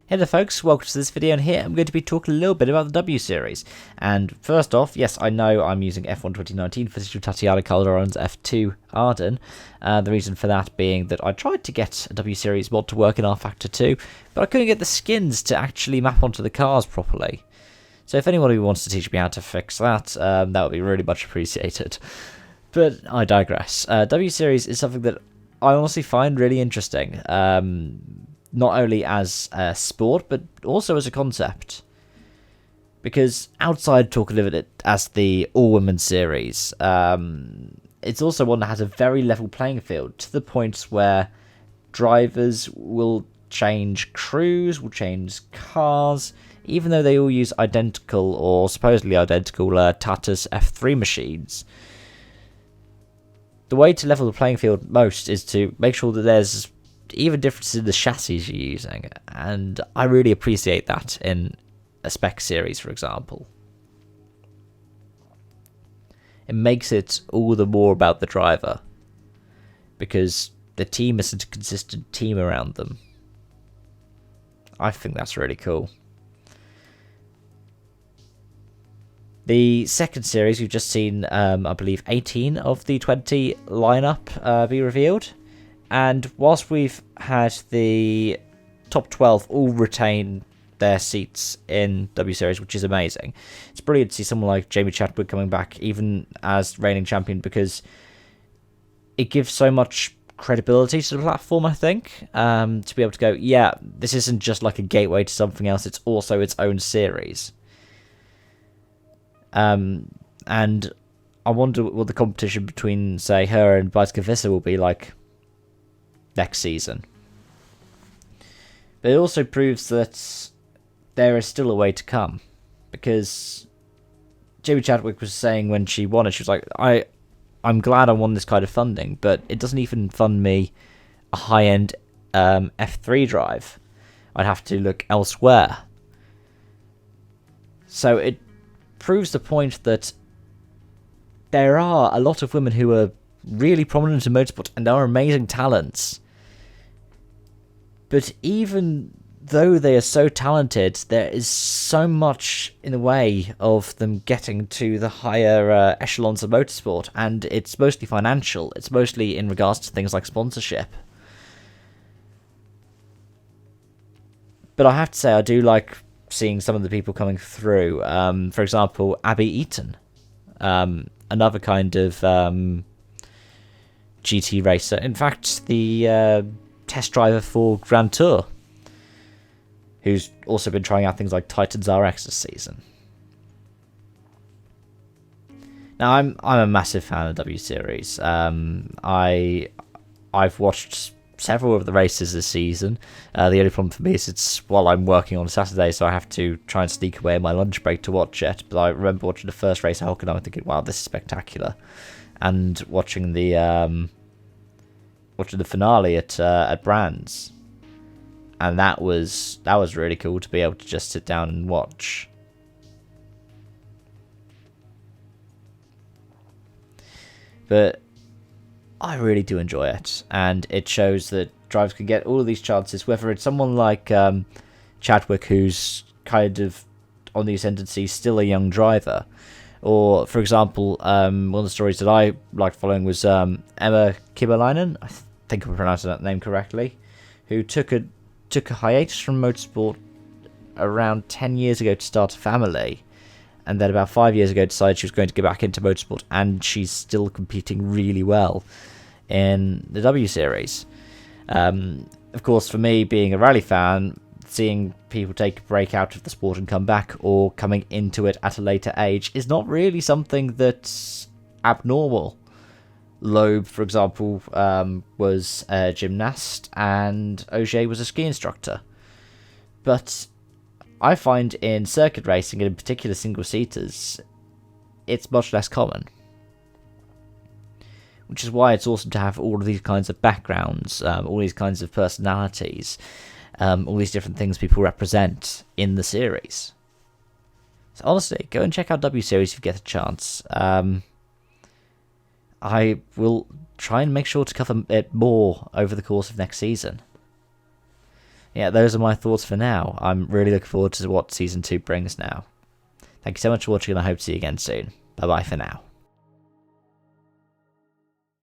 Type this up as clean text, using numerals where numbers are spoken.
Hey there folks, welcome to this video, and here I'm going to be talking a little bit about the W Series. And first off, yes, I know I'm using F1 2019 footage of Tatiana Calderon's F2 Arden. The reason for that being that I tried to get a W Series mod to work in R-Factor 2, but I couldn't get the skins to actually map onto the cars properly. So if anybody wants to teach me how to fix that, that would be really much appreciated. But I digress. W Series is something that I honestly find really interesting. Not only as a sport, but also as a concept. Because outside talking of it as the all-women series, it's also one that has a very level playing field, to the point where drivers will change crews, will change cars, even though they all use identical, or supposedly identical, Tata's F3 machines. The way to level the playing field most is to make sure that there's even differences in the chassis you're using, and I really appreciate that in a spec series, for example. It makes it all the more about the driver, because the team isn't a consistent team around them. I think that's really cool. The second series, we've just seen, I believe, 18 of the 20 lineup be revealed. And whilst we've had the top 12 all retain their seats in W Series, which is amazing, it's brilliant to see someone like Jamie Chadwick coming back, even as reigning champion, because it gives so much credibility to the platform, I think, to be able to go, yeah, this isn't just like a gateway to something else, it's also its own series. And I wonder what the competition between, say, her and Bicycle Vissa will be like next season. But it also proves that there is still a way to come, because Jamie Chadwick was saying when she won it, she was like, I'm glad I won this kind of funding, but it doesn't even fund me a high-end F3 drive. I'd have to look elsewhere. So it proves the point that there are a lot of women who are really prominent in motorsport and are amazing talents. But even though they are so talented, there is so much in the way of them getting to the higher echelons of motorsport, and it's mostly financial. It's mostly in regards to things like sponsorship. But I have to say, I do like seeing some of the people coming through. For example, Abby Eaton, another kind of GT racer. In fact, the test driver for Grand Tour, who's also been trying out things like Titans RX this season. Now, I'm a massive fan of W Series. I've watched several of the races this season. The only problem for me is it's while I'm working on Saturday, so I have to try and sneak away in my lunch break to watch it. But I remember watching the first race at Hockenheim and thinking, wow, this is spectacular. And watching the finale at Brands, and that was really cool to be able to just sit down and watch. But I really do enjoy it, and it shows that drivers can get all of these chances, whether it's someone like Chadwick, who's kind of on the ascendancy, still a young driver. Or, for example, one of the stories that I liked following was Emma Kibalainen, I think I'm pronouncing that name correctly, who took a hiatus from motorsport around 10 years ago to start a family, and then about 5 years ago decided she was going to get back into motorsport, and she's still competing really well in the W Series. Of course, for me, being a rally fan, seeing people take a break out of the sport and come back, or coming into it at a later age, is not really something that's abnormal. Loeb, for example, was a gymnast, and Auger was a ski instructor. But I find in circuit racing, and in particular single-seaters, it's much less common. Which is why it's awesome to have all of these kinds of backgrounds, all these kinds of personalities, all these different things people represent in the series. So honestly, go and check out W Series if you get a chance. I will try and make sure to cover it more over the course of next season. Yeah, those are my thoughts for now. I'm really looking forward to what Season 2 brings now. Thank you so much for watching, and I hope to see you again soon. Bye bye for now.